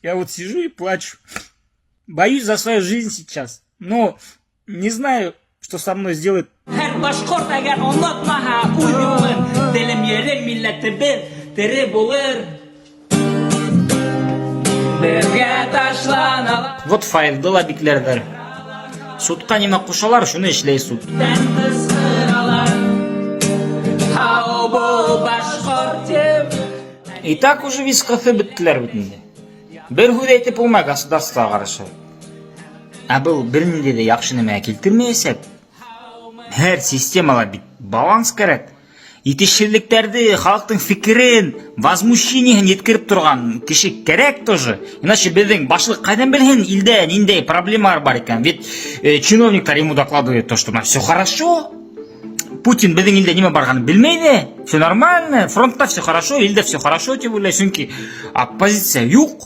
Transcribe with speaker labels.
Speaker 1: Я вот сижу и плачу. Боюсь за свою жизнь сейчас. Но не знаю, что со мной сделает.
Speaker 2: Her başkort eğer anlatmaha uyumun dilim yerim milleti bir diri bulur. Birge taşlanalar.
Speaker 1: Вот файлды ла биклердер. Судка неме кушалар, шуну ишлей суд.
Speaker 2: Den kısıralar. Ha o bu başkortim.
Speaker 1: И так уже вискасы биттилер бүтүндө. Бир хүд айтып болмай государствого каршы. А бул биринде де жакшы неме келтирмесек, her системала бит баланс керек. Итишчиликтерди, халктын фикирин, возмущениесин жеткирип турган киши керек тоже. Иначе биздин башлык кайдан билген илде ниндей проблемалар бар экен. Ведь чиновниктер ему докладывают то, что все хорошо. Путин биздин илде неме барганын билмейди. Все нормально, фронтта все хорошо, илде все хорошо деп ойлойт. Чүнки оппозиция юк.